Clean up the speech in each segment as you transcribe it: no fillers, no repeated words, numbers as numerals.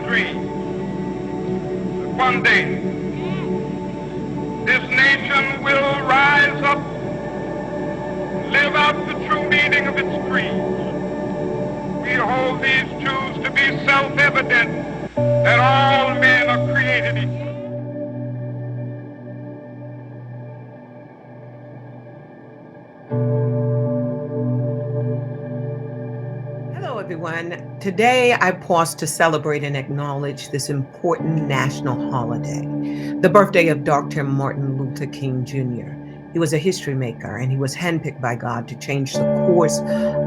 dream that one day this nation will rise up, live out the true meaning of its creed. We hold these truths to be self-evident, that all men are created equal. Hello, everyone. Today, I pause to celebrate and acknowledge this important national holiday, the birthday of Dr. Martin Luther King Jr. He was a history maker, and he was handpicked by God to change the course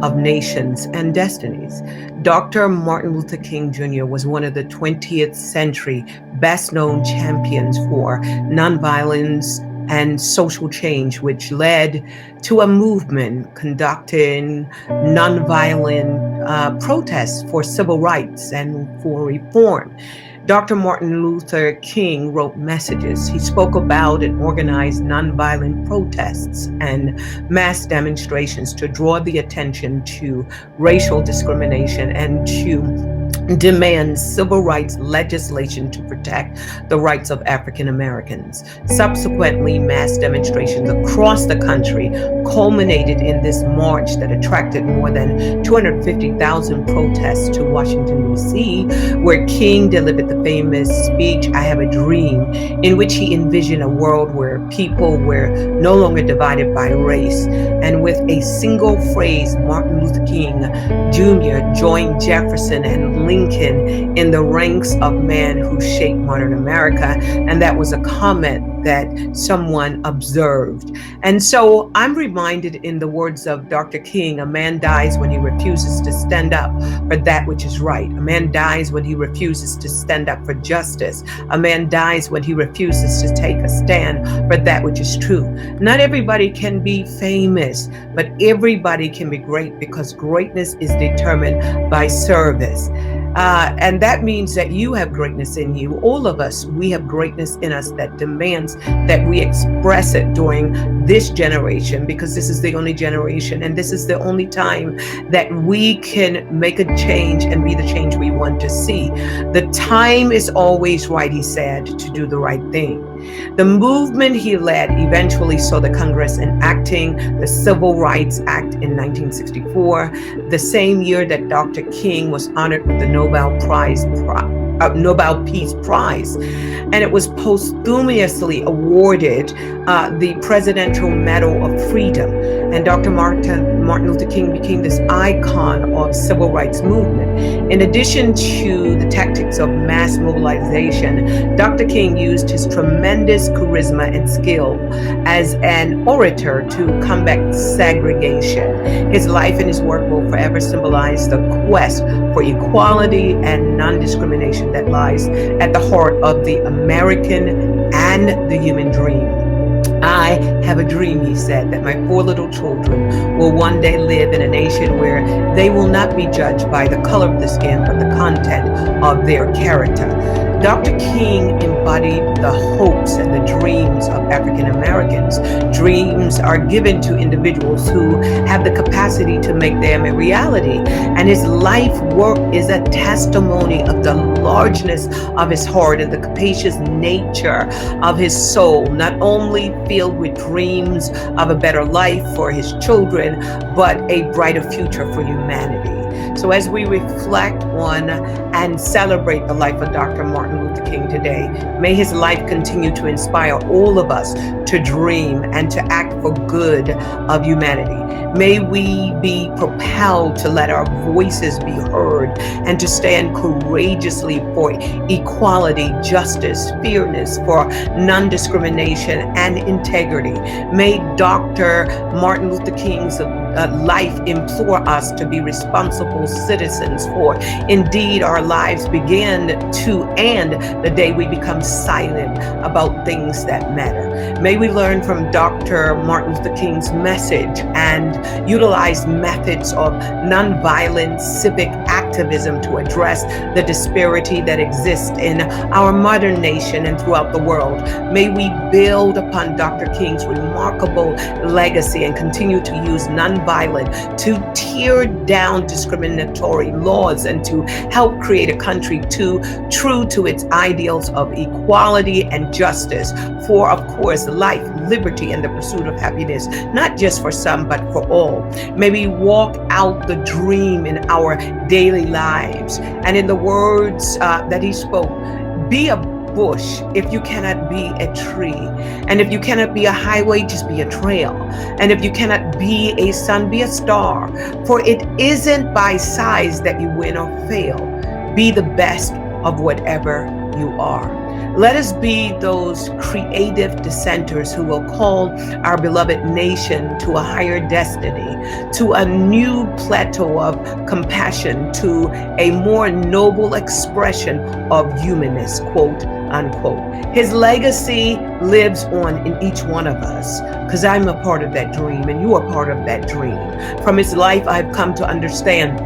of nations and destinies. Dr. Martin Luther King Jr. was one of the 20th century best known champions for nonviolence and social change, which led to a movement conducting nonviolent protests for civil rights and for reform. Dr. Martin Luther King wrote messages. He spoke about and organized nonviolent protests and mass demonstrations to draw the attention to racial discrimination and to demand civil rights legislation to protect the rights of African Americans. Subsequently, mass demonstrations across the country culminated in this march that attracted more than 250,000 protests to Washington, D.C., where King delivered the famous speech, "I Have a Dream," in which he envisioned a world where people were no longer divided by race. And with a single phrase, Martin Luther King Jr. joined Jefferson and Lincoln in the ranks of men who shaped modern America. And that was a comment that someone observed. And so I'm reminded in the words of Dr. King, a man dies when he refuses to stand up for that which is right. A man dies when he refuses to stand up for justice. A man dies when he refuses to take a stand for that which is true. Not everybody can be famous, but everybody can be great, because greatness is determined by service. And that means that you have greatness in you. All of us, we have greatness in us that demands that we express it during this generation, because this is the only generation and this is the only time that we can make a change and be the change we want to see. The time is always right, he said, to do the right thing. The movement he led eventually saw the Congress enacting the Civil Rights Act in 1964, the same year that Dr. King was honored with the Nobel Peace Prize. And it was posthumously awarded the Presidential Medal of Freedom. And Dr. Martin Luther King became this icon of civil rights movement. In addition to the tactics of mass mobilization, Dr. King used his tremendous charisma and skill as an orator to combat segregation. His life and his work will forever symbolize the quest for equality and non-discrimination that lies at the heart of the American and the human dream. "I have a dream," he said, "that my 4 little children will one day live in a nation where they will not be judged by the color of the skin, but the content of their character." Dr. King embodied the hopes and the dreams of African Americans. Dreams are given to individuals who have the capacity to make them a reality. And his life work is a testimony of the largeness of his heart and the capacious nature of his soul, not only filled with dreams of a better life for his children, but a brighter future for humanity. So as we reflect on and celebrate the life of Dr. Martin Luther King today, may his life continue to inspire all of us to dream and to act for good of humanity. May we be propelled to let our voices be heard and to stand courageously for equality, justice, fairness, for non-discrimination and integrity. May Dr. Martin Luther King's life implore us to be responsible citizens, for indeed our lives begin to end the day we become silent about things that matter. May we learn from Dr. Martin Luther King's message and utilize methods of nonviolent civic activism to address the disparity that exists in our modern nation and throughout the world. May we build upon Dr. King's remarkable legacy and continue to use nonviolence to tear down discriminatory laws and to help create a country true to its ideals of equality and justice for, of course, life, liberty, and the pursuit of happiness, not just for some, but for all. May we walk out the dream in our daily lives. And in the words that he spoke, be a bush if you cannot be a tree. And if you cannot be a highway, just be a trail. And if you cannot be a sun, be a star. For it isn't by size that you win or fail. Be the best of whatever you are. Let us be those creative dissenters who will call our beloved nation to a higher destiny, to a new plateau of compassion, to a more noble expression of humanness, quote unquote. His legacy lives on in each one of us, because I'm a part of that dream and you are part of that dream. From his life, I've come to understand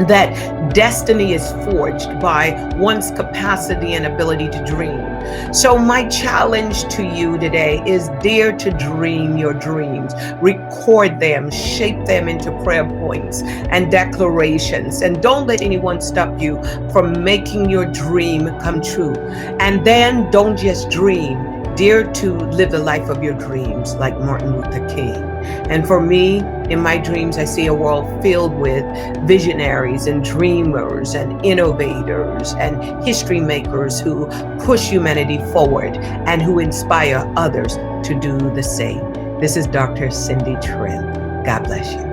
that destiny is forged by one's capacity and ability to dream. So my challenge to you today is dare to dream your dreams. Record them, shape them into prayer points and declarations. And don't let anyone stop you from making your dream come true. And then don't just dream. Dare to live the life of your dreams like Martin Luther King. And for me, in my dreams, I see a world filled with visionaries and dreamers and innovators and history makers who push humanity forward and who inspire others to do the same. This is Dr. Cindy Trimm. God bless you.